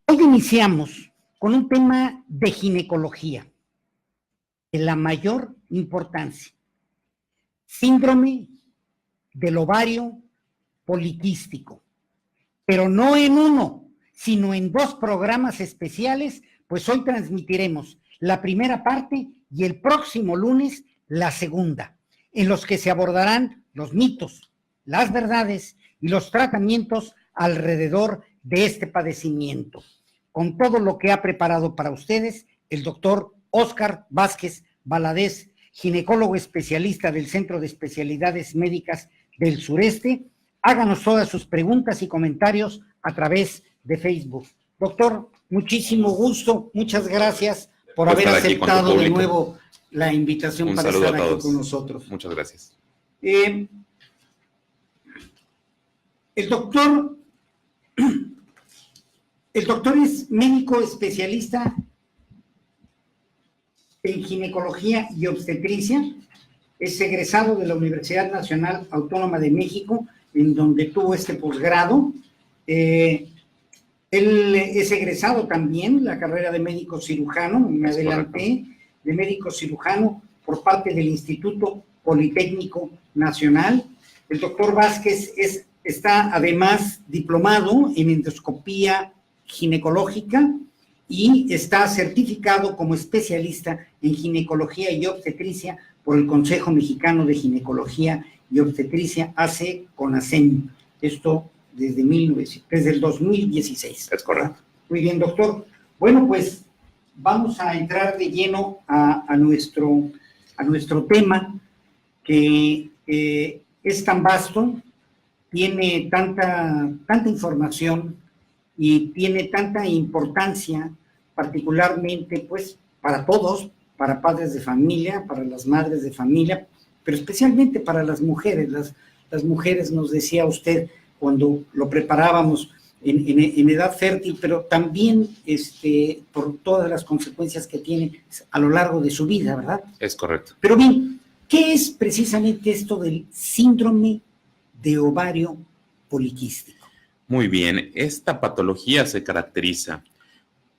Hoy iniciamos con un tema de ginecología de la mayor importancia. Síndrome del ovario poliquístico. Pero no en uno, sino en 2 programas especiales, pues hoy transmitiremos la primera parte y el próximo lunes la segunda, en los que se abordarán los mitos, las verdades y los tratamientos alrededor de este padecimiento, con todo lo que ha preparado para ustedes el doctor Óscar Vázquez Valadez, ginecólogo especialista del Centro de Especialidades Médicas del Sureste. Háganos todas sus preguntas y comentarios a través de Facebook. Doctor, muchísimo gusto, muchas gracias por haber aceptado de nuevo la invitación para estar aquí con nosotros. Muchas gracias. El doctor es médico especialista en ginecología y obstetricia, es egresado de la Universidad Nacional Autónoma de México, en donde tuvo este posgrado. Él es egresado también la carrera de médico cirujano, me adelanté, de médico cirujano por parte del Instituto Politécnico Nacional. El doctor Vázquez está además diplomado en endoscopía ginecológica y está certificado como especialista en ginecología y obstetricia por el Consejo Mexicano de Ginecología y Obstetricia, AC-CONASEM. Esto desde el 2016. Es correcto. Muy bien, doctor. Bueno, pues vamos a entrar de lleno a nuestro tema, que es tan vasto, tiene tanta información y tiene tanta importancia, particularmente pues para todos, para padres de familia, para las madres de familia, pero especialmente para las mujeres. Las mujeres, nos decía usted cuando lo preparábamos, en edad fértil, pero también por todas las consecuencias que tiene a lo largo de su vida, ¿verdad? Es correcto. Pero bien, ¿qué es precisamente esto del síndrome de ovario poliquístico? Muy bien, esta patología se caracteriza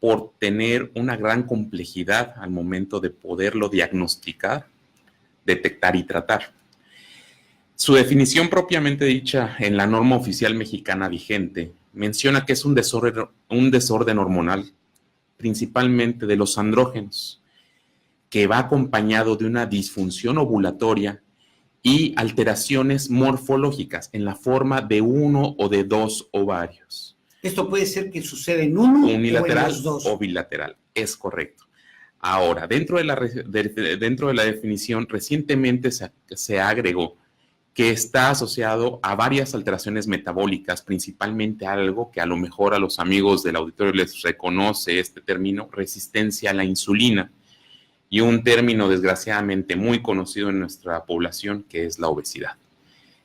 por tener una gran complejidad al momento de poderlo diagnosticar, detectar y tratar. Su definición propiamente dicha en la norma oficial mexicana vigente menciona que es un desorden hormonal, principalmente de los andrógenos, que va acompañado de una disfunción ovulatoria y alteraciones morfológicas en la forma de 1 o de 2 ovarios. Esto puede ser que suceda en uno unilateral o en los 2. O bilateral, es correcto. Ahora, dentro de la definición, recientemente se agregó que está asociado a varias alteraciones metabólicas, principalmente algo que a lo mejor a los amigos del auditorio les reconoce este término, resistencia a la insulina, y un término desgraciadamente muy conocido en nuestra población, que es la obesidad.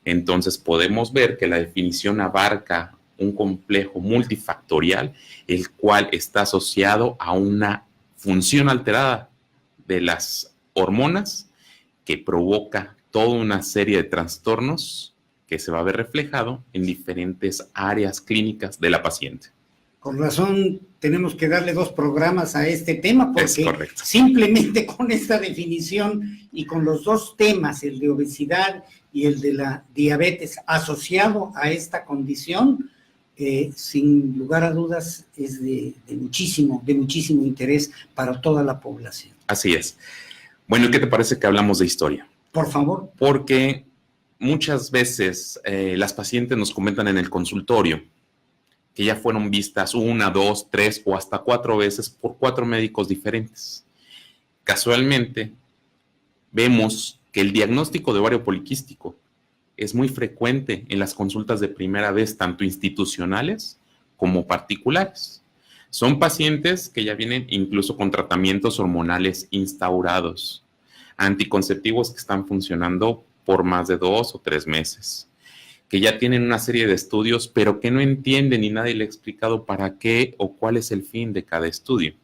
Entonces podemos ver que la definición abarca un complejo multifactorial, el cual está asociado a una función alterada de las hormonas que provoca toda una serie de trastornos que se va a ver reflejado en diferentes áreas clínicas de la paciente. Con razón, tenemos que darle 2 programas a este tema, porque correcto. Simplemente con esta definición y con los 2 temas, el de obesidad y el de la diabetes asociado a esta condición, sin lugar a dudas es de muchísimo interés para toda la población. Así es. Bueno, ¿qué te parece que hablamos de historia? Por favor. Porque muchas veces las pacientes nos comentan en el consultorio que ya fueron vistas 1, 2, 3 o hasta 4 veces por 4 médicos diferentes. Casualmente, vemos que el diagnóstico de ovario poliquístico es muy frecuente en las consultas de primera vez, tanto institucionales como particulares. Son pacientes que ya vienen incluso con tratamientos hormonales instaurados, anticonceptivos que están funcionando por más de 2 o 3 meses, que ya tienen una serie de estudios, pero que no entienden y nadie le ha explicado para qué o cuál es el fin de cada estudio.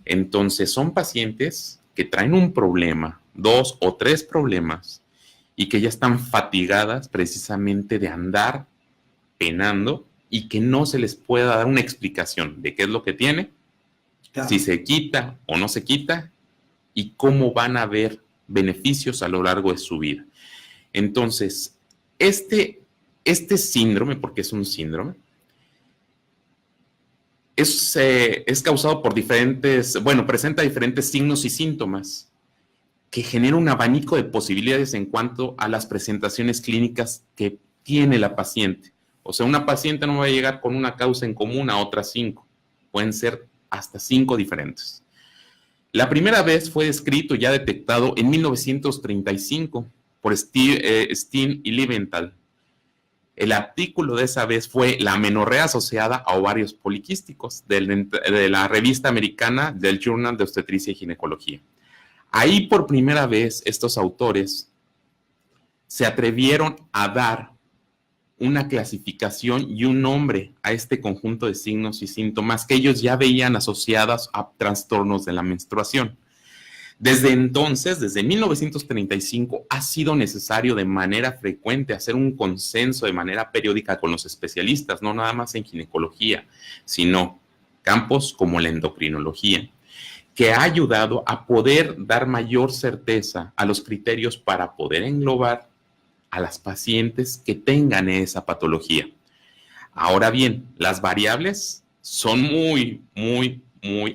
Entonces son pacientes que traen un problema, 2 o 3 problemas, y que ya están fatigadas precisamente de andar penando y que no se les pueda dar una explicación de qué es lo que tiene, claro, si se quita o no se quita y cómo van a ver beneficios a lo largo de su vida. Entonces, este síndrome, porque es un síndrome, es causado por presenta diferentes signos y síntomas que genera un abanico de posibilidades en cuanto a las presentaciones clínicas que tiene la paciente. O sea, una paciente no va a llegar con una causa en común a otras 5. Pueden ser hasta 5 diferentes. La primera vez fue descrito y ya detectado en 1935 por Steen y Leventhal. El artículo de esa vez fue la amenorrea asociada a ovarios poliquísticos de la revista americana del Journal de Obstetricia y Ginecología. Ahí por primera vez estos autores se atrevieron a dar una clasificación y un nombre a este conjunto de signos y síntomas que ellos ya veían asociados a trastornos de la menstruación. Desde entonces, desde 1935, ha sido necesario de manera frecuente hacer un consenso de manera periódica con los especialistas, no nada más en ginecología, sino campos como la endocrinología, que ha ayudado a poder dar mayor certeza a los criterios para poder englobar a las pacientes que tengan esa patología. Ahora bien, las variables son muy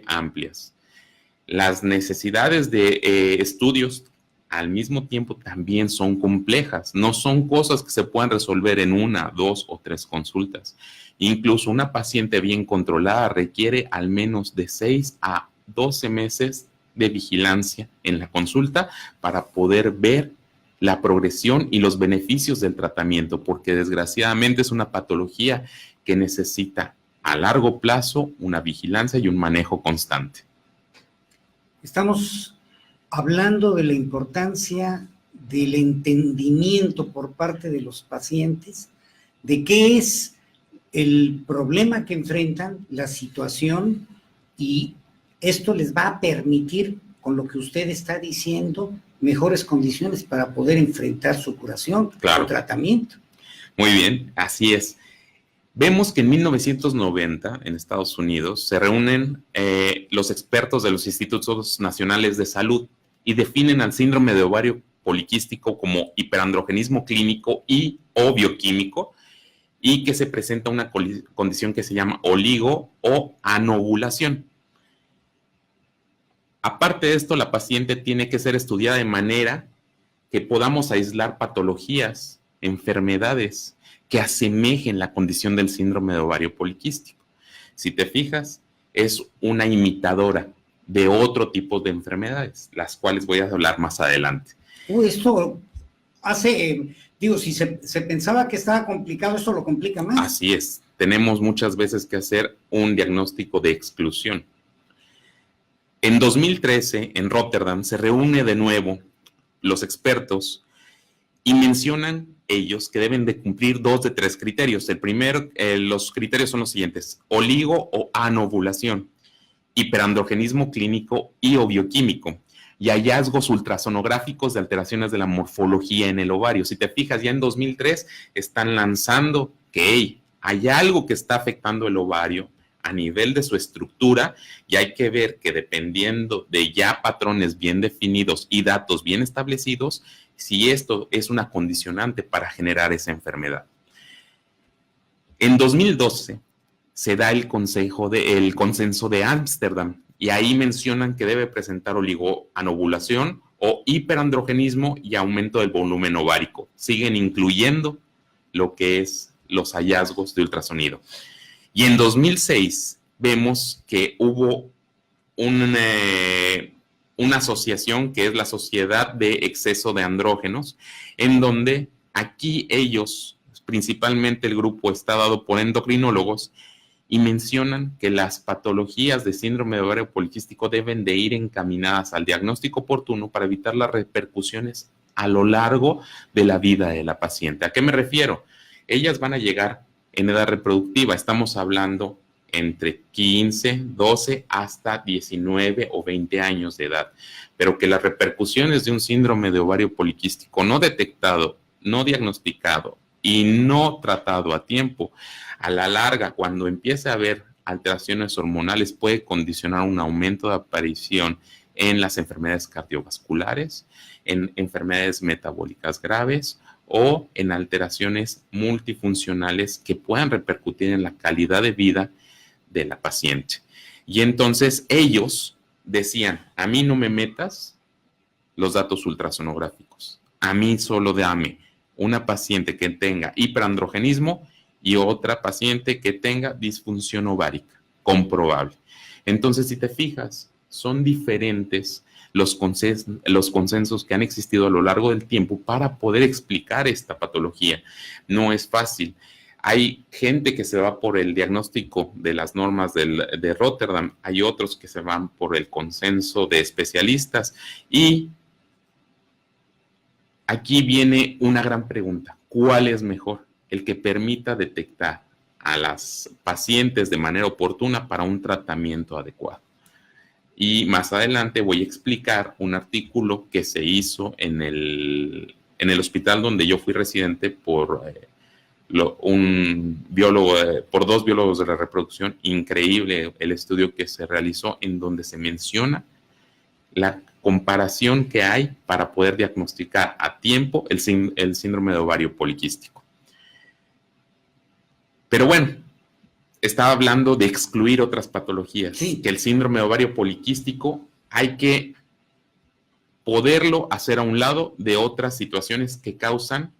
amplias. Las necesidades de estudios al mismo tiempo también son complejas. No son cosas que se puedan resolver en 1, 2 o 3 consultas. Incluso una paciente bien controlada requiere al menos de 6 a 12 meses de vigilancia en la consulta para poder ver la progresión y los beneficios del tratamiento, porque desgraciadamente es una patología que necesita a largo plazo una vigilancia y un manejo constante. Estamos hablando de la importancia del entendimiento por parte de los pacientes de qué es el problema que enfrentan, la situación, y esto les va a permitir, con lo que usted está diciendo, mejores condiciones para poder enfrentar su curación, claro, su tratamiento. Muy bien, así es. Vemos que en 1990, en Estados Unidos, se reúnen los expertos de los Institutos Nacionales de Salud y definen al síndrome de ovario poliquístico como hiperandrogenismo clínico o bioquímico, y que se presenta una condición que se llama oligo o anovulación. Aparte de esto, la paciente tiene que ser estudiada de manera que podamos aislar patologías, enfermedades que asemejen la condición del síndrome de ovario poliquístico. Si te fijas, es una imitadora de otro tipo de enfermedades, las cuales voy a hablar más adelante. Esto hace, si se pensaba que estaba complicado, esto lo complica más. Así es, tenemos muchas veces que hacer un diagnóstico de exclusión. En 2013, en Rotterdam, se reúne de nuevo los expertos y mencionan ellos que deben de cumplir 2 de 3 criterios. El primero, los criterios son los siguientes: oligo o anovulación, hiperandrogenismo clínico y o bioquímico, y hallazgos ultrasonográficos de alteraciones de la morfología en el ovario. Si te fijas, ya en 2003 están lanzando que hay algo que está afectando el ovario a nivel de su estructura, y hay que ver que dependiendo de ya patrones bien definidos y datos bien establecidos, si esto es una condicionante para generar esa enfermedad. En 2012 se da el consenso de Ámsterdam, y ahí mencionan que debe presentar oligoanovulación o hiperandrogenismo y aumento del volumen ovárico. Siguen incluyendo lo que es los hallazgos de ultrasonido. Y en 2006 vemos que hubo una asociación que es la Sociedad de Exceso de Andrógenos, en donde aquí ellos, principalmente el grupo está dado por endocrinólogos, y mencionan que las patologías de síndrome de ovario poliquístico deben de ir encaminadas al diagnóstico oportuno para evitar las repercusiones a lo largo de la vida de la paciente. ¿A qué me refiero? Ellas van a llegar en edad reproductiva, estamos hablando entre 15, 12 hasta 19 o 20 años de edad, pero que las repercusiones de un síndrome de ovario poliquístico no detectado, no diagnosticado y no tratado a tiempo, a la larga, cuando empiece a haber alteraciones hormonales, puede condicionar un aumento de aparición en las enfermedades cardiovasculares, en enfermedades metabólicas graves o en alteraciones multifuncionales que puedan repercutir en la calidad de vida de la paciente. Y entonces ellos decían, a mí no me metas los datos ultrasonográficos, a mí solo dame una paciente que tenga hiperandrogenismo y otra paciente que tenga disfunción ovárica, comprobable. Entonces, si te fijas, son diferentes los consensos que han existido a lo largo del tiempo para poder explicar esta patología. No es fácil. Hay gente que se va por el diagnóstico de las normas de Rotterdam, hay otros que se van por el consenso de especialistas y aquí viene una gran pregunta. ¿Cuál es mejor? El que permita detectar a las pacientes de manera oportuna para un tratamiento adecuado. Y más adelante voy a explicar un artículo que se hizo en el hospital donde yo fui residente por por dos biólogos de la reproducción. Increíble el estudio que se realizó en donde se menciona la comparación que hay para poder diagnosticar a tiempo el síndrome de ovario poliquístico. Pero bueno, estaba hablando de excluir otras patologías, sí, que el síndrome de ovario poliquístico hay que poderlo hacer a un lado de otras situaciones que causan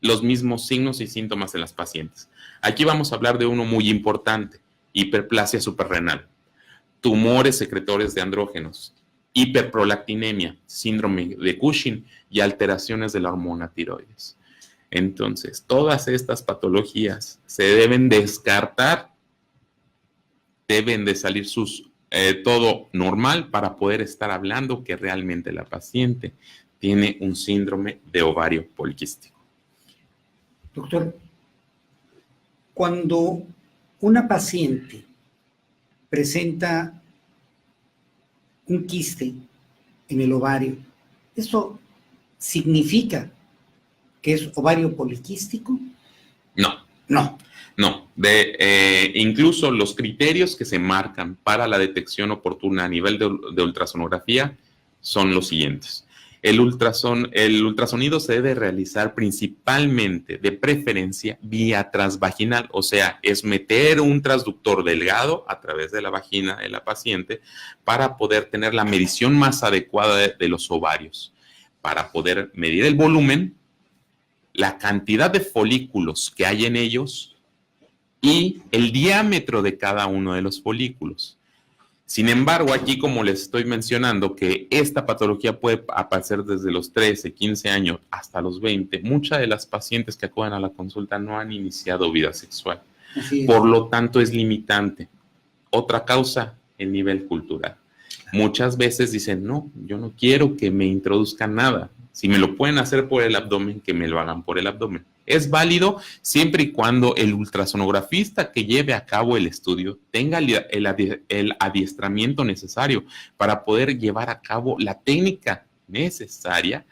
los mismos signos y síntomas en las pacientes. Aquí vamos a hablar de uno muy importante, hiperplasia suprarrenal, tumores secretores de andrógenos, hiperprolactinemia, síndrome de Cushing y alteraciones de la hormona tiroides. Entonces, todas estas patologías se deben descartar, deben de salir todo normal para poder estar hablando que realmente la paciente tiene un síndrome de ovario poliquístico. Doctor, cuando una paciente presenta un quiste en el ovario, ¿eso significa que es ovario poliquístico? No. Incluso los criterios que se marcan para la detección oportuna a nivel de ultrasonografía son los siguientes. El ultrasonido se debe realizar principalmente, de preferencia, vía transvaginal, o sea, es meter un transductor delgado a través de la vagina de la paciente para poder tener la medición más adecuada de los ovarios, para poder medir el volumen, la cantidad de folículos que hay en ellos y el diámetro de cada uno de los folículos. Sin embargo, aquí, como les estoy mencionando, que esta patología puede aparecer desde los 13, 15 años hasta los 20, muchas de las pacientes que acuden a la consulta no han iniciado vida sexual. Por lo tanto, es limitante. Otra causa, el nivel cultural. Muchas veces dicen, no, yo no quiero que me introduzcan nada. Si me lo pueden hacer por el abdomen, que me lo hagan por el abdomen. Es válido siempre y cuando el ultrasonografista que lleve a cabo el estudio tenga el adiestramiento necesario para poder llevar a cabo la técnica necesaria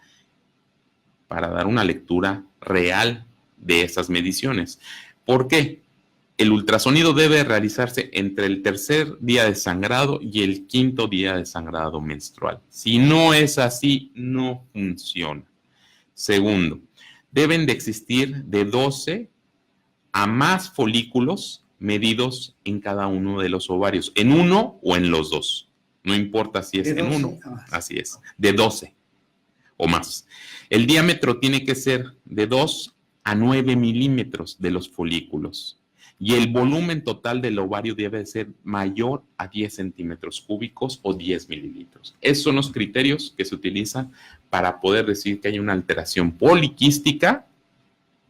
para dar una lectura real de esas mediciones. ¿Por qué? El ultrasonido debe realizarse entre el tercer día de sangrado y el quinto día de sangrado menstrual. Si no es así, no funciona. Segundo, deben de existir de 12 a más folículos medidos en cada uno de los ovarios, en uno o en los dos. No importa si es en uno, así es, de 12 o más. El diámetro tiene que ser de 2 a 9 milímetros de los folículos. Y el volumen total del ovario debe ser mayor a 10 centímetros cúbicos o 10 mililitros. Esos son los criterios que se utilizan para poder decir que hay una alteración poliquística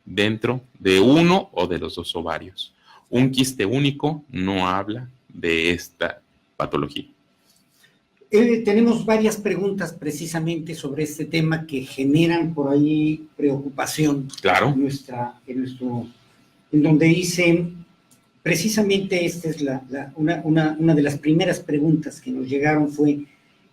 dentro de uno o de los dos ovarios. Un quiste único no habla de esta patología. Tenemos varias preguntas precisamente sobre este tema que generan por ahí preocupación. Claro. En donde dice, precisamente esta es una de las primeras preguntas que nos llegaron fue,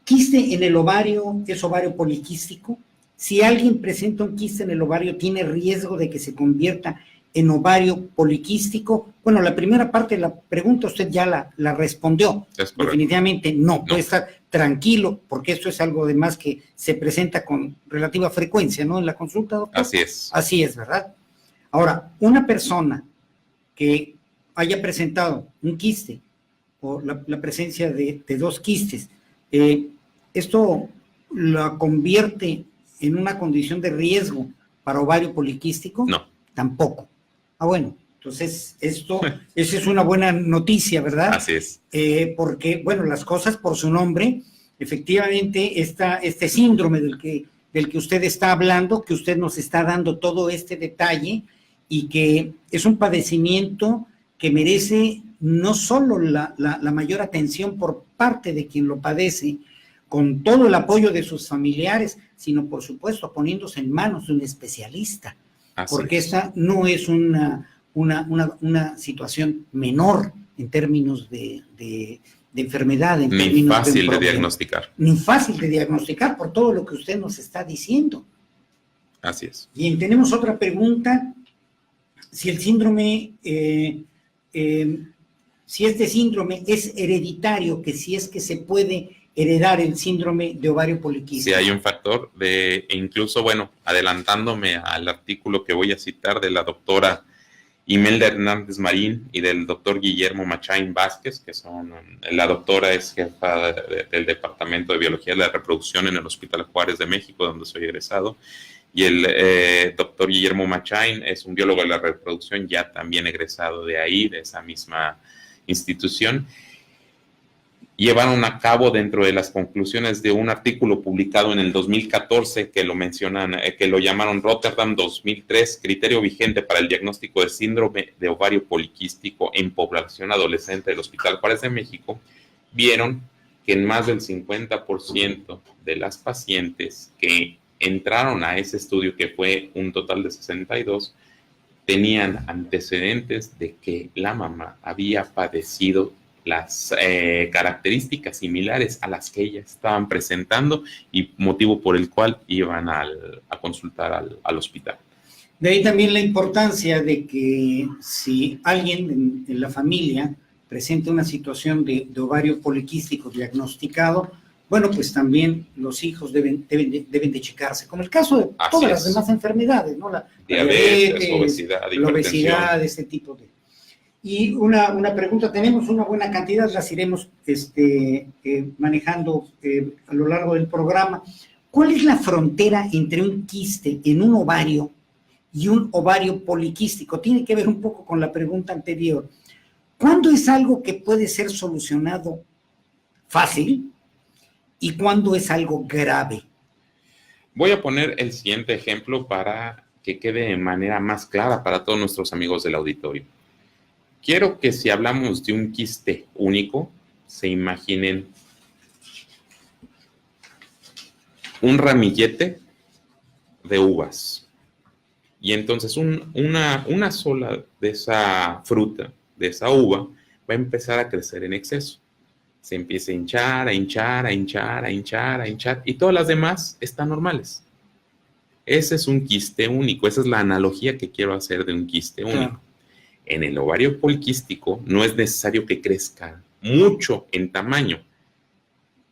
¿quiste en el ovario es ovario poliquístico? si alguien presenta un quiste en el ovario, ¿tiene riesgo de que se convierta en ovario poliquístico? Bueno, la primera parte de la pregunta usted ya la respondió. Definitivamente no, puede estar tranquilo, porque esto es algo además que se presenta con relativa frecuencia, ¿no? En la consulta, doctor. Así es. Así es, ¿verdad? Ahora, una persona que haya presentado un quiste o la presencia de 2 quistes, ¿esto la convierte en una condición de riesgo para ovario poliquístico? No. Tampoco. Bueno, entonces esa es una buena noticia, ¿verdad? Así es. Porque, bueno, las cosas por su nombre, efectivamente, este síndrome del que usted está hablando, que usted nos está dando todo este detalle, y que es un padecimiento que merece no solo la mayor atención por parte de quien lo padece, con todo el apoyo de sus familiares, sino por supuesto poniéndose en manos de un especialista. Porque esta no es una situación menor en términos de enfermedad. Ni fácil de diagnosticar. Ni fácil de diagnosticar por todo lo que usted nos está diciendo. Así es. Bien, tenemos otra pregunta. Si el síndrome, si este síndrome es hereditario, que si es que se puede heredar el síndrome de ovario poliquístico. Sí, hay un factor de, incluso, bueno, adelantándome al artículo que voy a citar de la doctora Imelda Hernández Marín y del doctor Guillermo Machain Vázquez, que son, la doctora es jefa del Departamento de Biología de la Reproducción en el Hospital Juárez de México, donde soy egresado, y el doctor Guillermo Machain es un biólogo de la reproducción, ya también egresado de ahí, de esa misma institución. Llevaron a cabo dentro de las conclusiones de un artículo publicado en el 2014 que lo mencionan, que lo llamaron Rotterdam 2003, criterio vigente para el diagnóstico de síndrome de ovario poliquístico en población adolescente del Hospital Juárez de México, vieron que en más del 50% de las pacientes que entraron a ese estudio, que fue un total de 62, tenían antecedentes de que la mamá había padecido las características similares a las que ellas estaban presentando y motivo por el cual iban a consultar al hospital. De ahí también la importancia de que si alguien en la familia presenta una situación de ovario poliquístico diagnosticado, bueno, pues también los hijos deben de checarse, como el caso de todas las demás enfermedades, ¿no? La diabetes, obesidad, la obesidad, este tipo de... Y una pregunta, tenemos una buena cantidad, las iremos manejando a lo largo del programa. ¿Cuál es la frontera entre un quiste en un ovario y un ovario poliquístico? Tiene que ver un poco con la pregunta anterior. ¿Cuándo es algo que puede ser solucionado fácil y cuándo es algo grave? Voy a poner el siguiente ejemplo para que quede de manera más clara para todos nuestros amigos del auditorio. Quiero que si hablamos de un quiste único, se imaginen un ramillete de uvas. Y entonces una sola de esa fruta, de esa uva, va a empezar a crecer en exceso. Se empieza a hinchar, a hinchar, a hinchar, a hinchar, a hinchar, y todas las demás están normales. Ese es un quiste único, esa es la analogía que quiero hacer de un quiste único. Claro. En el ovario poliquístico no es necesario que crezca mucho en tamaño,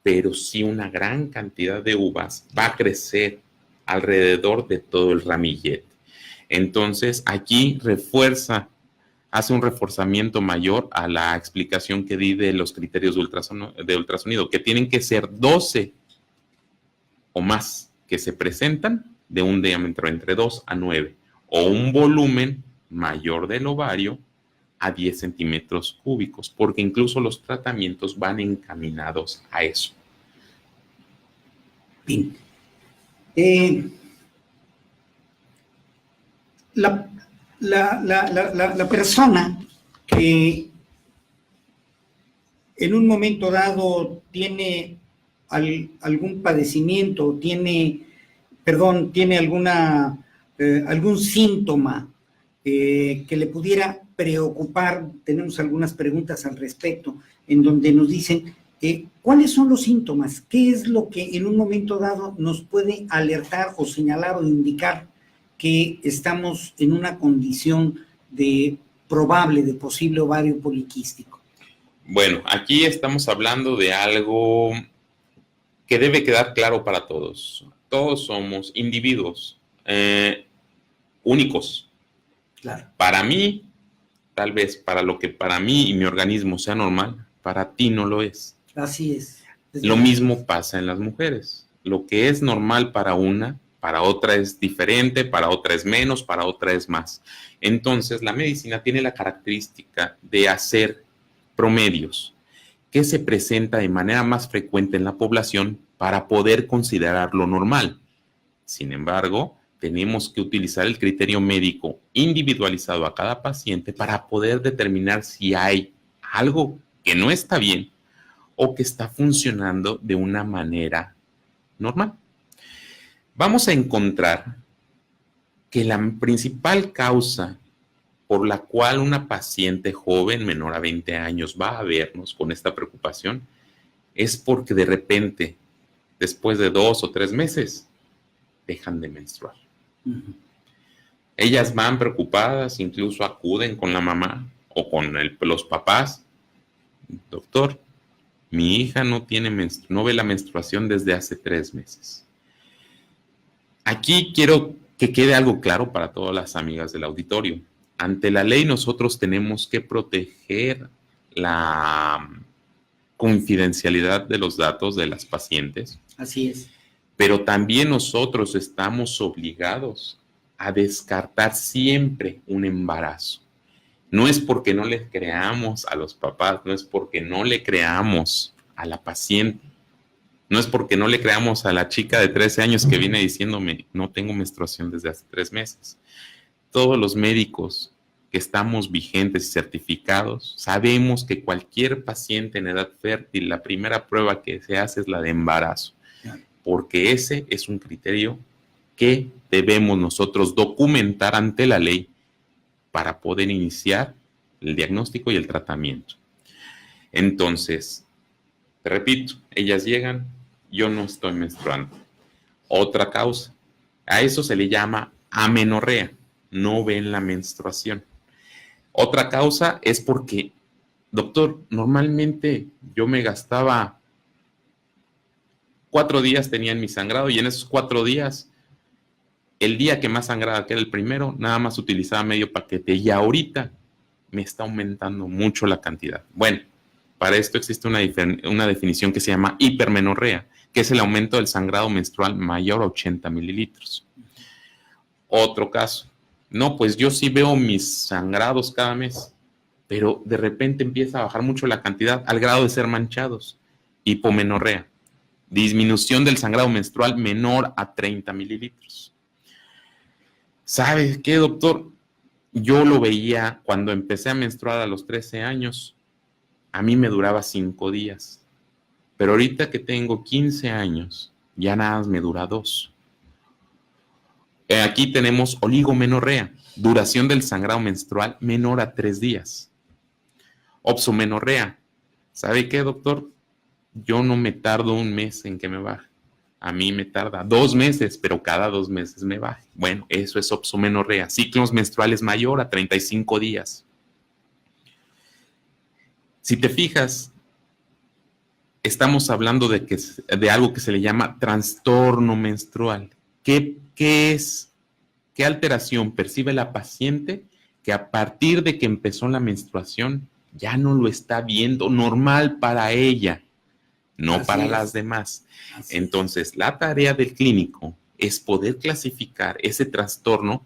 pero sí una gran cantidad de uvas va a crecer alrededor de todo el ramillete. Entonces, aquí hace un reforzamiento mayor a la explicación que di de los criterios de ultrasonido, que tienen que ser 12 o más que se presentan de un diámetro entre 2 a 9, o un volumen mayor del ovario a 10 centímetros cúbicos, porque incluso los tratamientos van encaminados a eso. Bien. La persona que en un momento dado tiene algún padecimiento, tiene algún síntoma que le pudiera preocupar, tenemos algunas preguntas al respecto, en donde nos dicen ¿Cuáles son los síntomas? ¿Qué es lo que en un momento dado nos puede alertar o señalar o indicar que estamos en una condición de probable, de posible ovario poliquístico? Bueno, aquí estamos hablando de algo que debe quedar claro para todos. Todos somos individuos únicos. Claro. Para mí, tal vez para lo que para mí y mi organismo sea normal, para ti no lo es. Así es. Lo mismo pasa en las mujeres. Lo que es normal para una, para otra es diferente, para otra es menos, para otra es más. Entonces, la medicina tiene la característica de hacer promedios que se presenta de manera más frecuente en la población para poder considerarlo normal. Sin embargo, tenemos que utilizar el criterio médico individualizado a cada paciente para poder determinar si hay algo que no está bien o que está funcionando de una manera normal. Vamos a encontrar que la principal causa por la cual una paciente joven menor a 20 años va a vernos con esta preocupación es porque de repente, después de 2 o 3 meses, dejan de menstruar. Ellas van preocupadas, incluso acuden con la mamá o con los papás. Doctor, mi hija no ve la menstruación desde hace 3 meses. Aquí quiero que quede algo claro para todas las amigas del auditorio. Ante la ley nosotros tenemos que proteger la confidencialidad de los datos de las pacientes. Así es. Pero también nosotros estamos obligados a descartar siempre un embarazo. No es porque no le creamos a los papás, no es porque no le creamos a la paciente, no es porque no le creamos a la chica de 13 años que viene diciéndome no tengo menstruación desde hace 3 meses. Todos los médicos que estamos vigentes y certificados sabemos que cualquier paciente en edad fértil, la primera prueba que se hace es la de embarazo, porque ese es un criterio que debemos nosotros documentar ante la ley para poder iniciar el diagnóstico y el tratamiento. Entonces, te repito, ellas llegan, yo no estoy menstruando. Otra causa, a eso se le llama amenorrea, no ven la menstruación. Otra causa es porque, doctor, normalmente yo me gastaba 4 días tenía en mi sangrado y en esos 4 días, el día que más sangraba, que era el primero, nada más utilizaba medio paquete y ahorita me está aumentando mucho la cantidad. Bueno, para esto existe una definición que se llama hipermenorrea, que es el aumento del sangrado menstrual mayor a 80 mililitros. Otro caso, no, pues yo sí veo mis sangrados cada mes, pero de repente empieza a bajar mucho la cantidad al grado de ser manchados. Hipomenorrea, disminución del sangrado menstrual menor a 30 mililitros. ¿Sabe qué, doctor? Yo lo veía cuando empecé a menstruar a los 13 años, a mí me duraba 5 días, pero ahorita que tengo 15 años, ya nada más me dura 2. Aquí tenemos oligomenorrea, duración del sangrado menstrual menor a 3 días. Opsomenorrea, ¿sabe qué, doctor? Yo no me tardo 1 mes en que me baje. A mí me tarda 2 meses, pero cada 2 meses me baje. Bueno, eso es opsomenorrea. Ciclos menstruales mayor a 35 días. Si te fijas, estamos hablando de algo que se le llama trastorno menstrual. ¿Qué es? ¿Qué alteración percibe la paciente que a partir de que empezó la menstruación ya no lo está viendo normal para ella, no Así para es. las demás? Así Entonces, la tarea del clínico es poder clasificar ese trastorno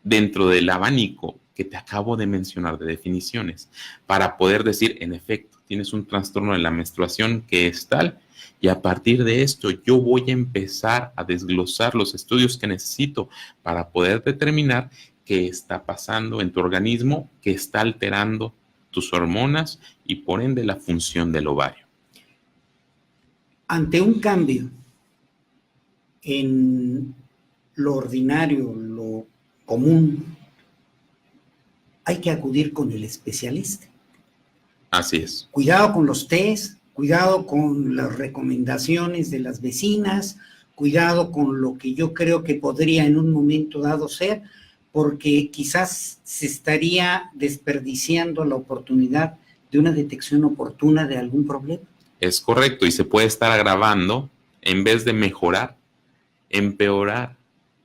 dentro del abanico que te acabo de mencionar de definiciones, para poder decir, en efecto, tienes un trastorno de la menstruación que es tal, y a partir de esto yo voy a empezar a desglosar los estudios que necesito para poder determinar qué está pasando en tu organismo, que está alterando tus hormonas y por ende la función del ovario. Ante un cambio en lo ordinario, lo común, hay que acudir con el especialista. Así es. Cuidado con los tés, cuidado con las recomendaciones de las vecinas, cuidado con lo que yo creo que podría en un momento dado ser, porque quizás se estaría desperdiciando la oportunidad de una detección oportuna de algún problema. Es correcto, y se puede estar agravando, en vez de mejorar, empeorar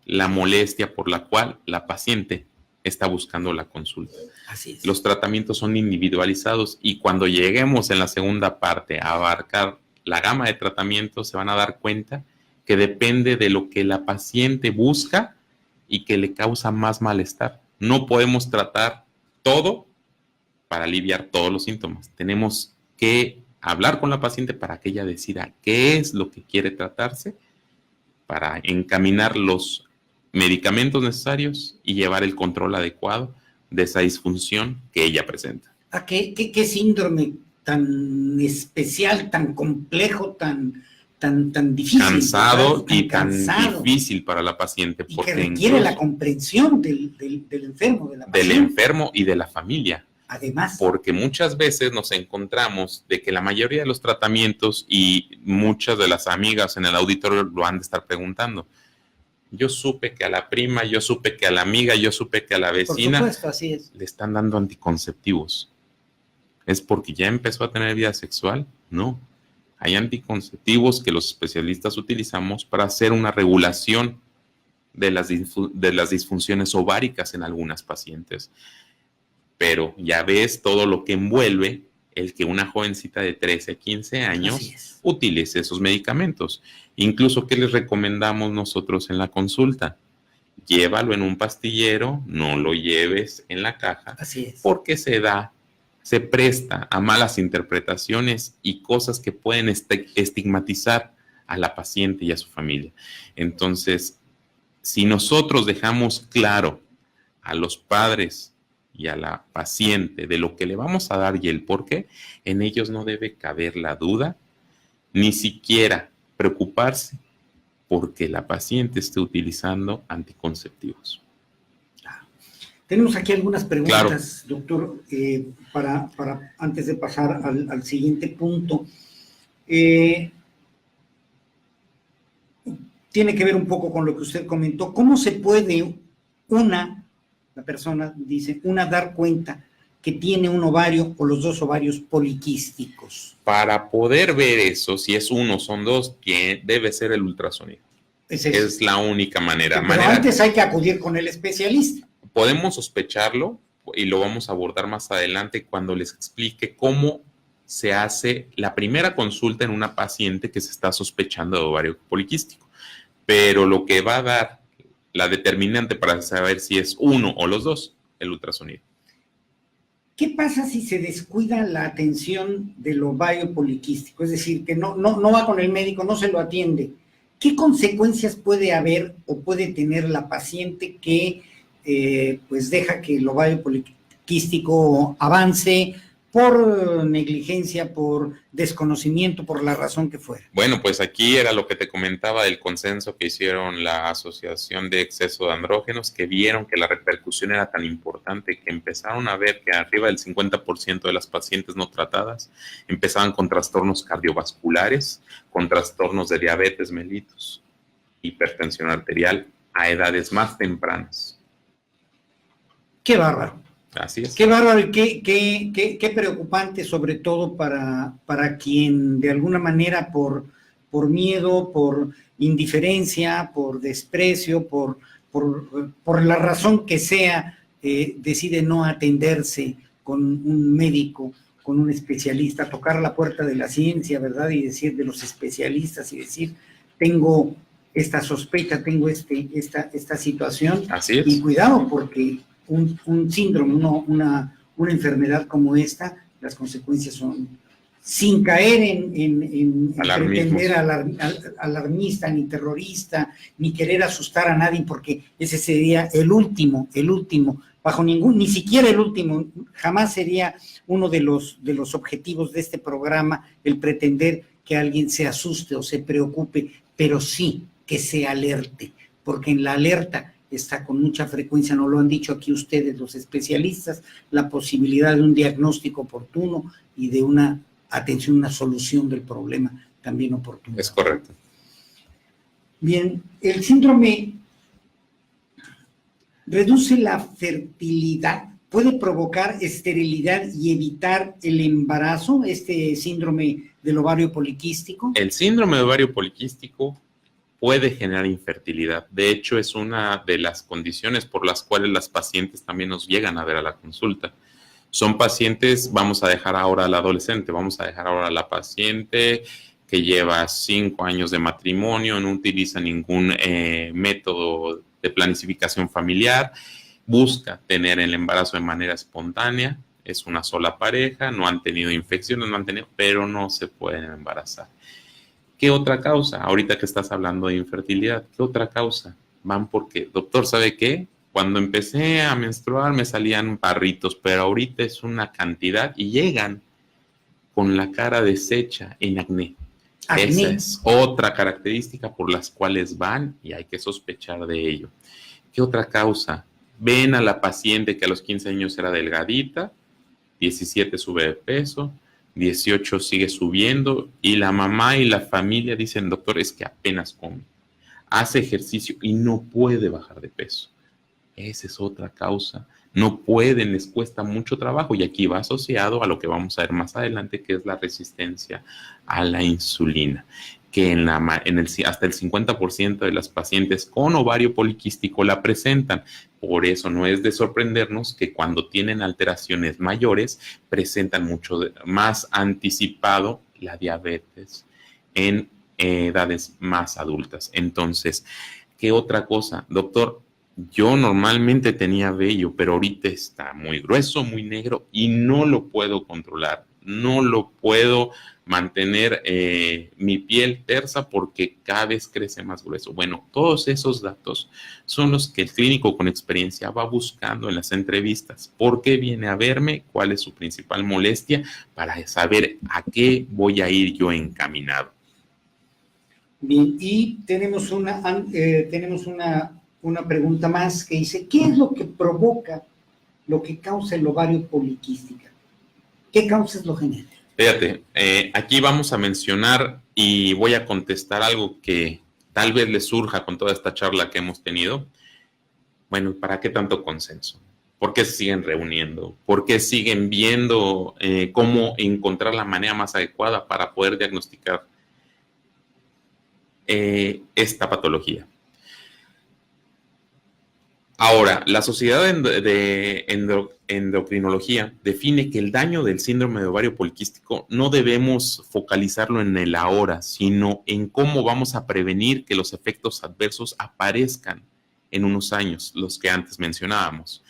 la molestia por la cual la paciente está buscando la consulta. Así es. Los tratamientos son individualizados y cuando lleguemos en la segunda parte a abarcar la gama de tratamientos, se van a dar cuenta que depende de lo que la paciente busca y que le causa más malestar. No podemos tratar todo para aliviar todos los síntomas. Tenemos que hablar con la paciente para que ella decida qué es lo que quiere tratarse, para encaminar los medicamentos necesarios y llevar el control adecuado de esa disfunción que ella presenta. ¿A qué síndrome tan especial, tan complejo, tan difícil? Cansado y cansado, tan difícil para la paciente. Y porque que requiere la comprensión del enfermo, de la paciente. Del enfermo y de la familia. Además. Porque muchas veces nos encontramos de que la mayoría de los tratamientos, y muchas de las amigas en el auditorio lo han de estar preguntando, yo supe que a la prima, yo supe que a la amiga, yo supe que a la vecina, por supuesto, así es, le están dando anticonceptivos. ¿Es porque ya empezó a tener vida sexual? No. Hay anticonceptivos que los especialistas utilizamos para hacer una regulación de las disfunciones ováricas en algunas pacientes. Pero ya ves todo lo que envuelve el que una jovencita de 13, 15 años utilice esos medicamentos. Incluso, ¿qué les recomendamos nosotros en la consulta? Llévalo en un pastillero, no lo lleves en la caja. Así es. Porque se presta a malas interpretaciones y cosas que pueden estigmatizar a la paciente y a su familia. Entonces, si nosotros dejamos claro a los padres y a la paciente de lo que le vamos a dar y el por qué, en ellos no debe caber la duda, ni siquiera preocuparse porque la paciente esté utilizando anticonceptivos. Tenemos aquí algunas preguntas, claro. Doctor, para antes de pasar al siguiente punto. Tiene que ver un poco con lo que usted comentó. ¿Cómo se puede la persona dice, dar cuenta que tiene un ovario o los dos ovarios poliquísticos? Para poder ver eso, si es uno o son dos, debe ser el ultrasonido. Es la única manera. Pero antes hay que acudir con el especialista. Podemos sospecharlo y lo vamos a abordar más adelante cuando les explique cómo se hace la primera consulta en una paciente que se está sospechando de ovario poliquístico. Pero lo que va a dar la determinante para saber si es uno o los dos, el ultrasonido. ¿Qué pasa si se descuida la atención del ovario poliquístico? Es decir, que no va con el médico, no se lo atiende. ¿Qué consecuencias puede haber o puede tener la paciente que pues deja que el ovario poliquístico avance por negligencia, por desconocimiento, por la razón que fuera? Bueno, pues aquí era lo que te comentaba del consenso que hicieron la Asociación de Exceso de Andrógenos, que vieron que la repercusión era tan importante que empezaron a ver que arriba del 50% de las pacientes no tratadas empezaban con trastornos cardiovasculares, con trastornos de diabetes mellitus, hipertensión arterial a edades más tempranas. ¡Qué bárbaro! Así es. Qué bárbaro y qué preocupante, sobre todo para quien de alguna manera por miedo, por indiferencia, por desprecio, por la razón que sea, decide no atenderse con un médico, con un especialista, tocar la puerta de la ciencia, ¿verdad? Y decir de los especialistas y decir, tengo esta sospecha, tengo esta situación. Así es. Y cuidado, porque un síndrome, una enfermedad como esta, las consecuencias son, sin caer en pretender alarmista, ni terrorista, ni querer asustar a nadie, porque ese sería el último, bajo ni siquiera el último, jamás sería uno de los objetivos de este programa, el pretender que alguien se asuste o se preocupe, pero sí que se alerte, porque en la alerta está con mucha frecuencia, nos lo han dicho aquí ustedes, los especialistas, la posibilidad de un diagnóstico oportuno y de una atención, una solución del problema también oportuna. Es correcto. Bien, el síndrome reduce la fertilidad, puede provocar esterilidad y evitar el embarazo, este síndrome del ovario poliquístico. El síndrome de ovario poliquístico puede generar infertilidad. De hecho, es una de las condiciones por las cuales las pacientes también nos llegan a ver a la consulta. Son pacientes, vamos a dejar ahora al adolescente, vamos a dejar ahora a la paciente que lleva 5 años de matrimonio, no utiliza ningún método de planificación familiar, busca tener el embarazo de manera espontánea, es una sola pareja, no han tenido infecciones, pero no se pueden embarazar. ¿Qué otra causa? Ahorita que estás hablando de infertilidad, ¿qué otra causa? Van porque, doctor, ¿sabe qué? Cuando empecé a menstruar me salían barritos, pero ahorita es una cantidad y llegan con la cara deshecha en acné. Esa es otra característica por las cuales van y hay que sospechar de ello. ¿Qué otra causa? Ven a la paciente que a los 15 años era delgadita, 17 sube de peso, 18 sigue subiendo y la mamá y la familia dicen, doctor, es que apenas come, hace ejercicio y no puede bajar de peso. Esa es otra causa. No pueden, les cuesta mucho trabajo y aquí va asociado a lo que vamos a ver más adelante, que es la resistencia a la insulina, que hasta el 50% de las pacientes con ovario poliquístico la presentan. Por eso no es de sorprendernos que cuando tienen alteraciones mayores presentan mucho más anticipado la diabetes en edades más adultas. Entonces, ¿qué otra cosa? Doctor, yo normalmente tenía vello, pero ahorita está muy grueso, muy negro y no lo puedo controlar. No lo puedo mantener mi piel tersa porque cada vez crece más grueso. Bueno, todos esos datos son los que el clínico con experiencia va buscando en las entrevistas. ¿Por qué viene a verme? ¿Cuál es su principal molestia? Para saber a qué voy a ir yo encaminado. Bien, y tenemos una pregunta más que dice, ¿qué es lo que provoca, lo que causa el ovario poliquístico? ¿Qué causas lo generan? Fíjate, aquí vamos a mencionar y voy a contestar algo que tal vez les surja con toda esta charla que hemos tenido. Bueno, ¿para qué tanto consenso? ¿Por qué se siguen reuniendo? ¿Por qué siguen viendo cómo encontrar la manera más adecuada para poder diagnosticar esta patología? Ahora, la Sociedad de Endocrinología define que el daño del síndrome de ovario poliquístico no debemos focalizarlo en el ahora, sino en cómo vamos a prevenir que los efectos adversos aparezcan en unos años, los que antes mencionábamos.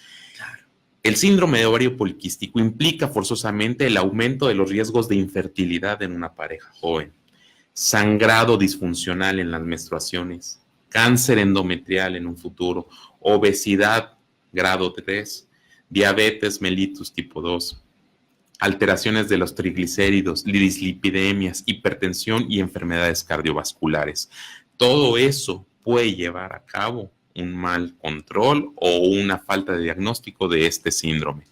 El síndrome de ovario poliquístico implica forzosamente el aumento de los riesgos de infertilidad en una pareja joven, sangrado disfuncional en las menstruaciones, cáncer endometrial en un futuro, obesidad grado 3, diabetes mellitus tipo 2, alteraciones de los triglicéridos, dislipidemias, hipertensión y enfermedades cardiovasculares. Todo eso puede llevar a cabo un mal control o una falta de diagnóstico de este síndrome.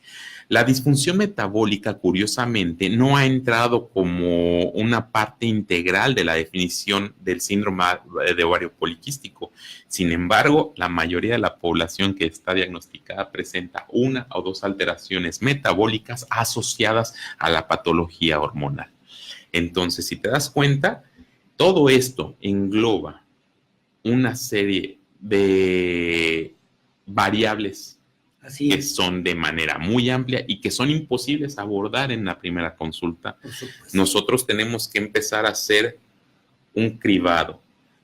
La disfunción metabólica, curiosamente, no ha entrado como una parte integral de la definición del síndrome de ovario poliquístico. Sin embargo, la mayoría de la población que está diagnosticada presenta una o dos alteraciones metabólicas asociadas a la patología hormonal. Entonces, si te das cuenta, todo esto engloba una serie de variables que son de manera muy amplia y que son imposibles abordar en la primera consulta. Nosotros tenemos que empezar a hacer un cribado,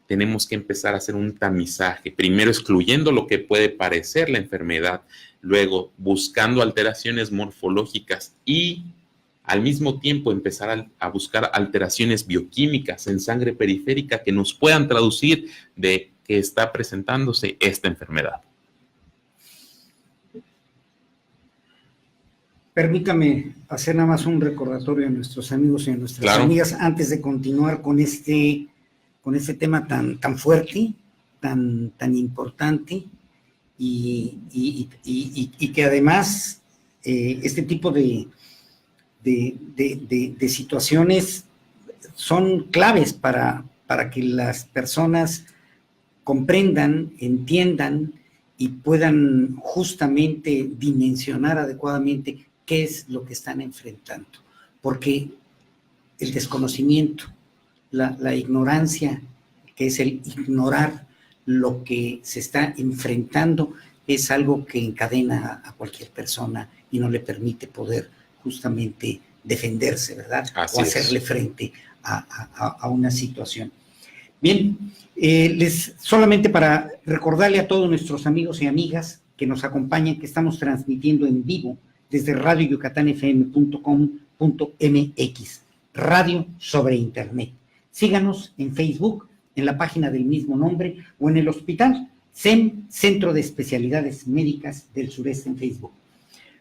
tenemos que empezar a hacer un tamizaje, primero excluyendo lo que puede parecer la enfermedad, luego buscando alteraciones morfológicas y al mismo tiempo empezar a buscar alteraciones bioquímicas en sangre periférica que nos puedan traducir de que está presentándose esta enfermedad. Permítame hacer nada más un recordatorio a nuestros amigos y a nuestras amigas antes de continuar con este tema tan fuerte, tan importante y que además este tipo de de situaciones son claves para que las personas comprendan, entiendan y puedan justamente dimensionar adecuadamente qué es lo que están enfrentando. Porque el desconocimiento, la ignorancia, que es el ignorar lo que se está enfrentando, es algo que encadena a cualquier persona y no le permite poder justamente defenderse, ¿verdad? Así o hacerle es. frente a una situación. Bien, solamente para recordarle a todos nuestros amigos y amigas que nos acompañan que estamos transmitiendo en vivo desde radionyucatanfm.com.mx, radio sobre internet. Síganos en Facebook, en la página del mismo nombre, o en el hospital CEM, Centro de Especialidades Médicas del Sureste, en Facebook.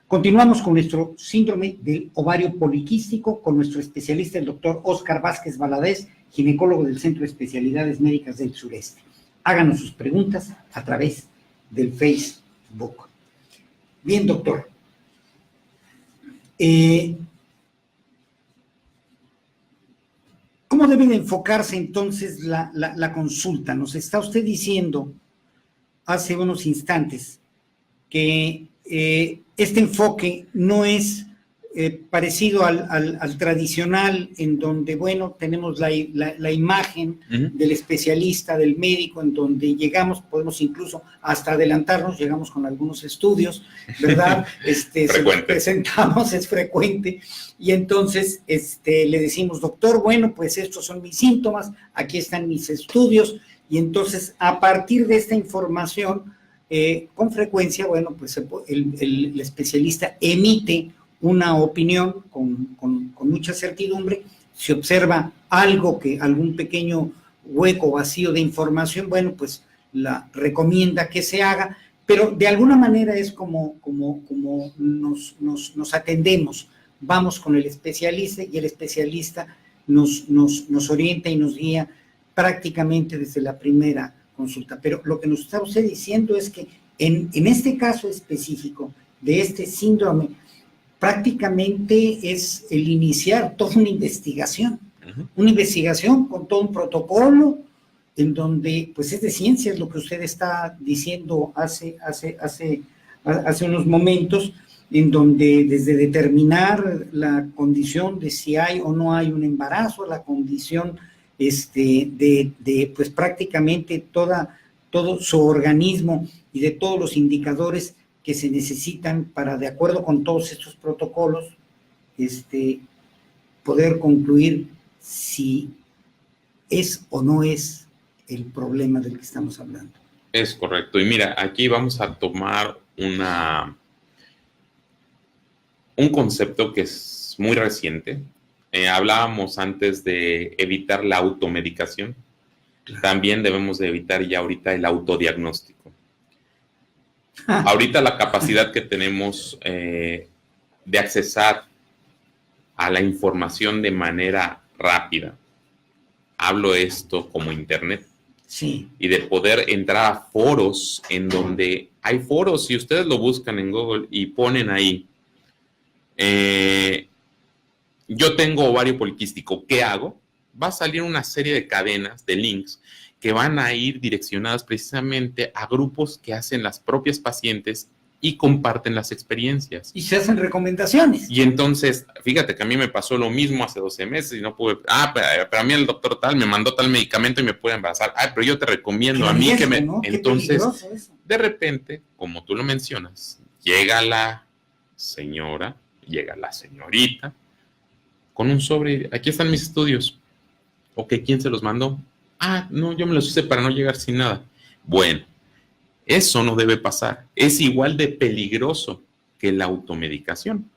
Continuamos con nuestro síndrome del ovario poliquístico con nuestro especialista, el doctor Óscar Vázquez Valadez, ginecólogo del Centro de Especialidades Médicas del Sureste. Háganos sus preguntas a través del Facebook. Bien, doctor. ¿Cómo debe de enfocarse entonces la consulta? Nos está usted diciendo hace unos instantes que este enfoque no es parecido al tradicional, en donde, bueno, tenemos la imagen del especialista, del médico, en donde llegamos, podemos incluso hasta adelantarnos, llegamos con algunos estudios, ¿verdad? Se los presentamos, es frecuente, y entonces le decimos, doctor, bueno, pues estos son mis síntomas, aquí están mis estudios, y entonces a partir de esta información, con frecuencia, bueno, pues el especialista emite una opinión con mucha certidumbre. Si observa algún pequeño hueco vacío de información, bueno, pues la recomienda que se haga, pero de alguna manera es como nos atendemos. Vamos con el especialista y el especialista nos orienta y nos guía prácticamente desde la primera consulta. Pero lo que nos está usted diciendo es que en este caso específico de este síndrome, prácticamente es el iniciar toda una investigación con todo un protocolo en donde, pues es de ciencia, es lo que usted está diciendo hace unos momentos, en donde desde determinar la condición de si hay o no hay un embarazo, la condición de pues prácticamente todo su organismo y de todos los indicadores que se necesitan para, de acuerdo con todos estos protocolos, poder concluir si es o no es el problema del que estamos hablando. Es correcto. Y mira, aquí vamos a tomar un concepto que es muy reciente. Hablábamos antes de evitar la automedicación. Claro. También debemos de evitar ya ahorita el autodiagnóstico. Ahorita la capacidad que tenemos de accesar a la información de manera rápida, hablo esto como internet, sí, y de poder entrar a foros en donde hay foros, si ustedes lo buscan en Google y ponen ahí, yo tengo ovario poliquístico, ¿qué hago? Va a salir una serie de cadenas, de links, que van a ir direccionadas precisamente a grupos que hacen las propias pacientes y comparten las experiencias. Y se hacen recomendaciones. Y entonces, fíjate que a mí me pasó lo mismo hace 12 meses y no pude, pero a mí el doctor tal me mandó tal medicamento y me puede embarazar. Pero yo te recomiendo a mí que me... ¿no? Entonces, de repente, como tú lo mencionas, llega la señora, llega la señorita, con un sobre, aquí están mis estudios. Ok, ¿quién se los mandó? No, yo me los hice para no llegar sin nada. Bueno, eso no debe pasar. Es igual de peligroso que la automedicación,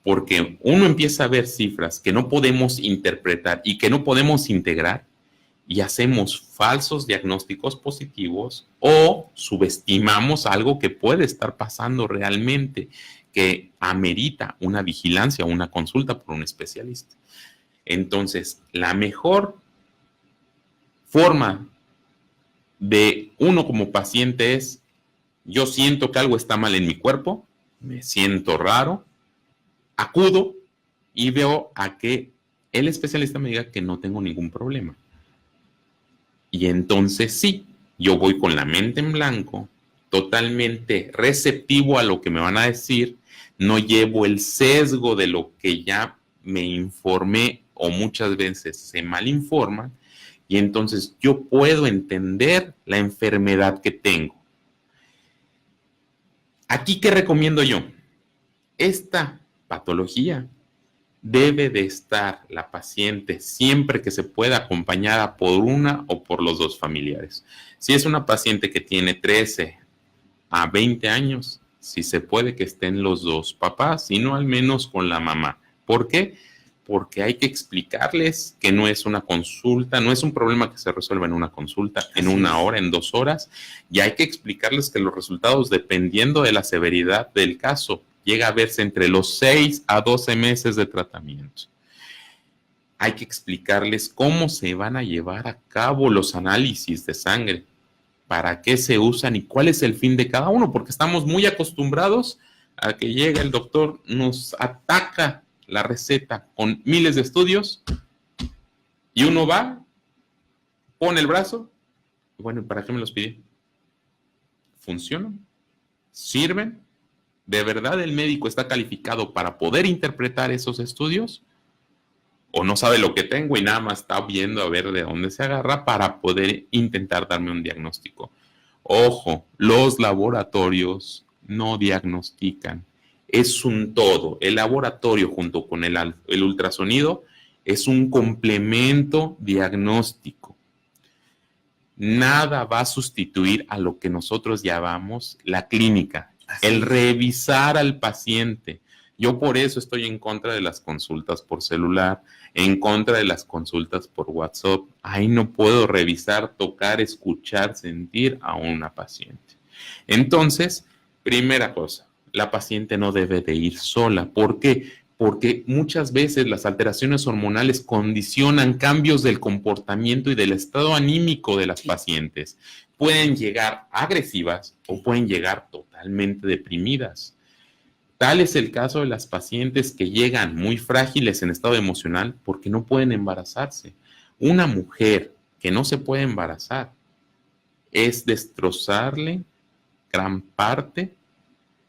porque uno empieza a ver cifras que no podemos interpretar y que no podemos integrar y hacemos falsos diagnósticos positivos o subestimamos algo que puede estar pasando realmente, que amerita una vigilancia o una consulta por un especialista. Entonces, la mejor forma de uno como paciente es, yo siento que algo está mal en mi cuerpo, me siento raro, acudo y veo a que el especialista me diga que no tengo ningún problema. Y entonces sí, yo voy con la mente en blanco, totalmente receptivo a lo que me van a decir, no llevo el sesgo de lo que ya me informé o muchas veces se malinforman, y entonces yo puedo entender la enfermedad que tengo. Aquí, ¿qué recomiendo yo? Esta patología debe de estar la paciente siempre que se pueda acompañada por una o por los dos familiares. Si es una paciente que tiene 13 a 20 años, si se puede que estén los dos papás, y no al menos con la mamá. ¿Por qué? Porque hay que explicarles que no es una consulta, no es un problema que se resuelva en una consulta, en una hora, en 2 horas, y hay que explicarles que los resultados, dependiendo de la severidad del caso, llega a verse entre los 6 a 12 meses de tratamiento. Hay que explicarles cómo se van a llevar a cabo los análisis de sangre, para qué se usan y cuál es el fin de cada uno, porque estamos muy acostumbrados a que llega el doctor, nos ataca la receta con miles de estudios y uno va, pone el brazo, y bueno, ¿para qué me los pide? ¿Funcionan? ¿Sirven? ¿De verdad el médico está calificado para poder interpretar esos estudios? ¿O no sabe lo que tengo y nada más está viendo a ver de dónde se agarra para poder intentar darme un diagnóstico? Ojo, los laboratorios no diagnostican. Es un todo. El laboratorio junto con el ultrasonido es un complemento diagnóstico. Nada va a sustituir a lo que nosotros llamamos la clínica, el revisar al paciente. Yo por eso estoy en contra de las consultas por celular, en contra de las consultas por WhatsApp. Ahí no puedo revisar, tocar, escuchar, sentir a una paciente. Entonces, primera cosa, la paciente no debe de ir sola. ¿Por qué? Porque muchas veces las alteraciones hormonales condicionan cambios del comportamiento y del estado anímico de las pacientes. Pueden llegar agresivas o pueden llegar totalmente deprimidas. Tal es el caso de las pacientes que llegan muy frágiles en estado emocional porque no pueden embarazarse. Una mujer que no se puede embarazar es destrozarle gran parte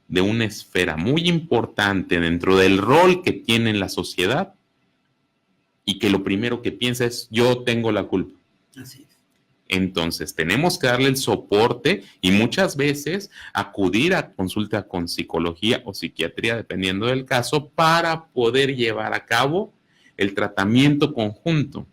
de una esfera muy importante dentro del rol que tiene en la sociedad, y que lo primero que piensa es: yo tengo la culpa. Así es. Entonces tenemos que darle el soporte y muchas veces acudir a consulta con psicología o psiquiatría, dependiendo del caso, para poder llevar a cabo el tratamiento conjunto.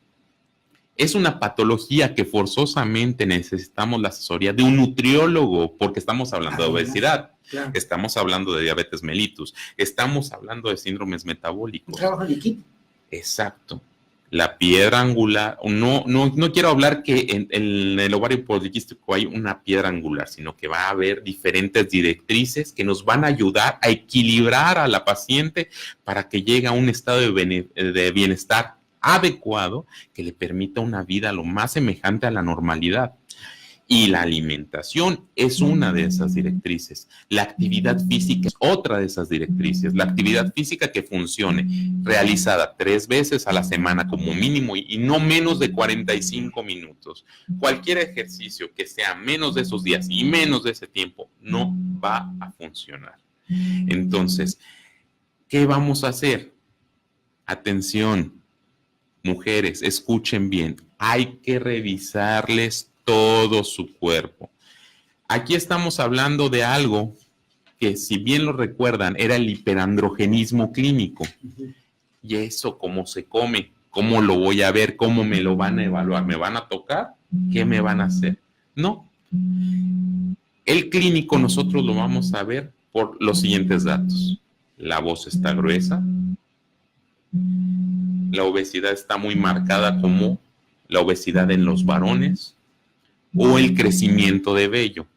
Es una patología que forzosamente necesitamos la asesoría de un nutriólogo, porque estamos hablando de obesidad, claro. Estamos hablando de diabetes mellitus, estamos hablando de síndromes metabólicos. Trabajo en equipo. Exacto. La piedra angular, no quiero hablar que en el ovario poliquístico hay una piedra angular, sino que va a haber diferentes directrices que nos van a ayudar a equilibrar a la paciente para que llegue a un estado de bienestar adecuado que le permita una vida lo más semejante a la normalidad. Y la alimentación es una de esas directrices. La actividad física es otra de esas directrices. La actividad física que funcione, realizada 3 veces a la semana como mínimo y no menos de 45 minutos. Cualquier ejercicio que sea menos de esos días y menos de ese tiempo no va a funcionar. Entonces, ¿qué vamos a hacer? Atención, mujeres, escuchen bien. Hay que revisarles todo su cuerpo. Aquí estamos hablando de algo que, si bien lo recuerdan, era el hiperandrogenismo clínico. Y eso, ¿cómo se come? ¿Cómo lo voy a ver? ¿Cómo me lo van a evaluar? ¿Me van a tocar? ¿Qué me van a hacer? No. El clínico nosotros lo vamos a ver por los siguientes datos. La voz está gruesa. La obesidad está muy marcada como la obesidad en los varones, o el crecimiento de vello.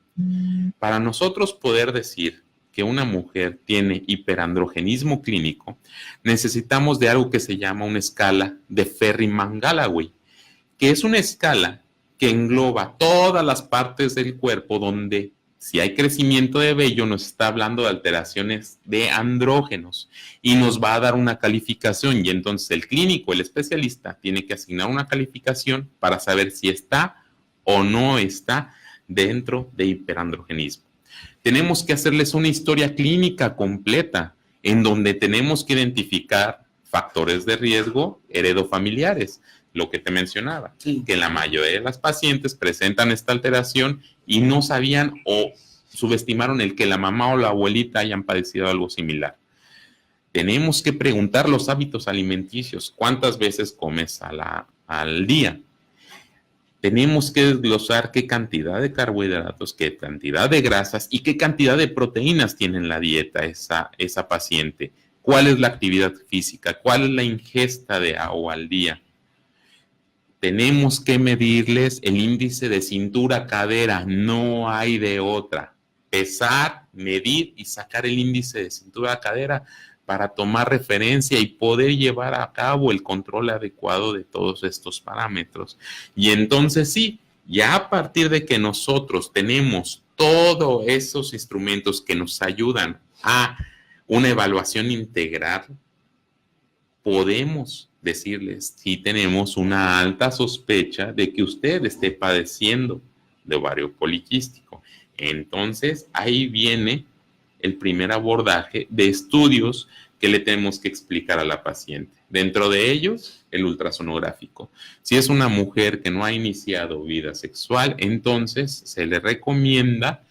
Para nosotros poder decir que una mujer tiene hiperandrogenismo clínico, necesitamos de algo que se llama una escala de Ferriman-Gallaway, que es una escala que engloba todas las partes del cuerpo donde Si hay crecimiento de vello, nos está hablando de alteraciones de andrógenos y nos va a dar una calificación, y entonces el clínico, el especialista, tiene que asignar una calificación para saber si está o no está dentro de hiperandrogenismo. Tenemos que hacerles una historia clínica completa en donde tenemos que identificar factores de riesgo heredofamiliares, lo que te mencionaba, Sí. que la mayoría de las pacientes presentan esta alteración y no sabían o subestimaron el que la mamá o la abuelita hayan padecido algo similar. Tenemos que preguntar los hábitos alimenticios, cuántas veces comes al día. Tenemos que desglosar qué cantidad de carbohidratos, qué cantidad de grasas y qué cantidad de proteínas tiene en la dieta esa paciente. ¿Cuál es la actividad física? ¿Cuál es la ingesta de agua al día? Tenemos que medirles el índice de cintura-cadera, no hay de otra. Pesar, medir y sacar el índice de cintura-cadera para tomar referencia y poder llevar a cabo el control adecuado de todos estos parámetros. Y entonces sí, ya a partir de que nosotros tenemos todos esos instrumentos que nos ayudan a una evaluación integral, podemos decirles si tenemos una alta sospecha de que usted esté padeciendo de ovario poliquístico. Entonces, ahí viene el primer abordaje de estudios que le tenemos que explicar a la paciente. Dentro de ellos, el ultrasonográfico. Si es una mujer que no ha iniciado vida sexual, entonces se le recomienda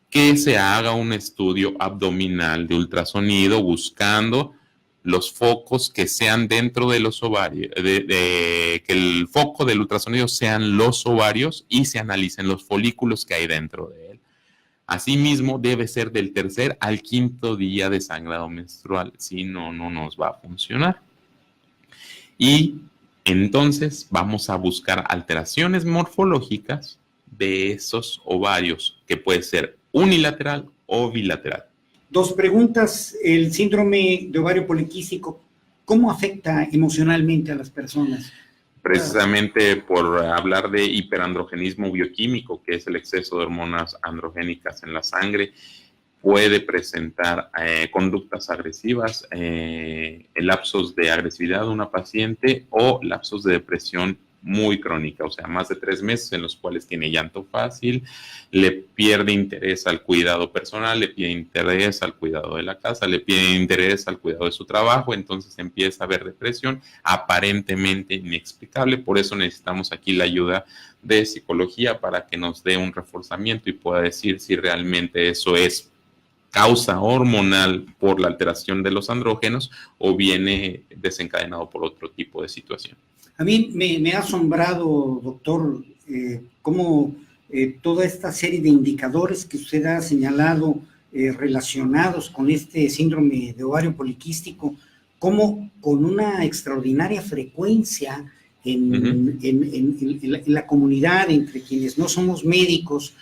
que se haga un estudio abdominal de ultrasonido buscando los focos que sean dentro de los ovarios, que el foco del ultrasonido sean los ovarios y se analicen los folículos que hay dentro de él. Asimismo, debe ser del 3er al 5.º día de sangrado menstrual, si no, no nos va a funcionar. Y entonces vamos a buscar alteraciones morfológicas de esos ovarios, que puede ser unilateral o bilateral. 2 preguntas. El síndrome de ovario poliquístico, ¿cómo afecta emocionalmente a las personas? Precisamente por hablar de hiperandrogenismo bioquímico, que es el exceso de hormonas androgénicas en la sangre, puede presentar conductas agresivas, lapsos de agresividad de una paciente o lapsos de depresión muy crónica, o sea, más de 3 meses en los cuales tiene llanto fácil, le pierde interés al cuidado personal, le pierde interés al cuidado de la casa, le pierde interés al cuidado de su trabajo, entonces empieza a haber depresión aparentemente inexplicable. Por eso necesitamos aquí la ayuda de psicología para que nos dé un reforzamiento y pueda decir si realmente eso es causa hormonal por la alteración de los andrógenos o viene desencadenado por otro tipo de situación. A mí me ha asombrado, doctor, cómo toda esta serie de indicadores que usted ha señalado relacionados con este síndrome de ovario poliquístico, cómo con una extraordinaria frecuencia en la comunidad, entre quienes no somos médicos,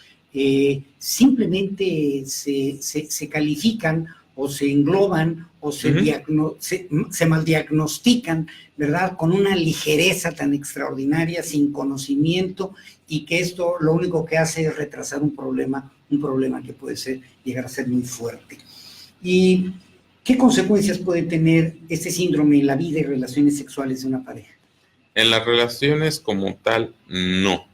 simplemente se califican o se engloban o se maldiagnostican, ¿verdad? Con una ligereza tan extraordinaria, sin conocimiento, y que esto lo único que hace es retrasar un problema que puede llegar a ser muy fuerte. ¿Y qué consecuencias puede tener este síndrome en la vida y relaciones sexuales de una pareja? En las relaciones como tal, no.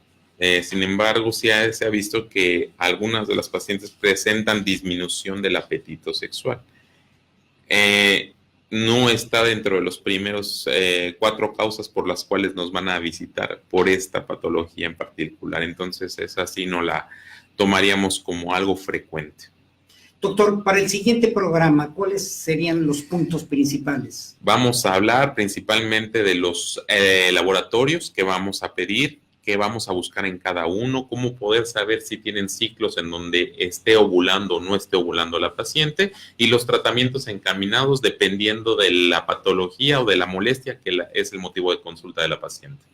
Sin embargo, se ha visto que algunas de las pacientes presentan disminución del apetito sexual. No está dentro de los primeros 4 causas por las cuales nos van a visitar por esta patología en particular. Entonces, esa sí no la tomaríamos como algo frecuente. Doctor, para el siguiente programa, ¿cuáles serían los puntos principales? Vamos a hablar principalmente de los laboratorios que vamos a pedir, qué vamos a buscar en cada uno, cómo poder saber si tienen ciclos en donde esté ovulando o no esté ovulando la paciente, y los tratamientos encaminados dependiendo de la patología o de la molestia que es el motivo de consulta de la paciente.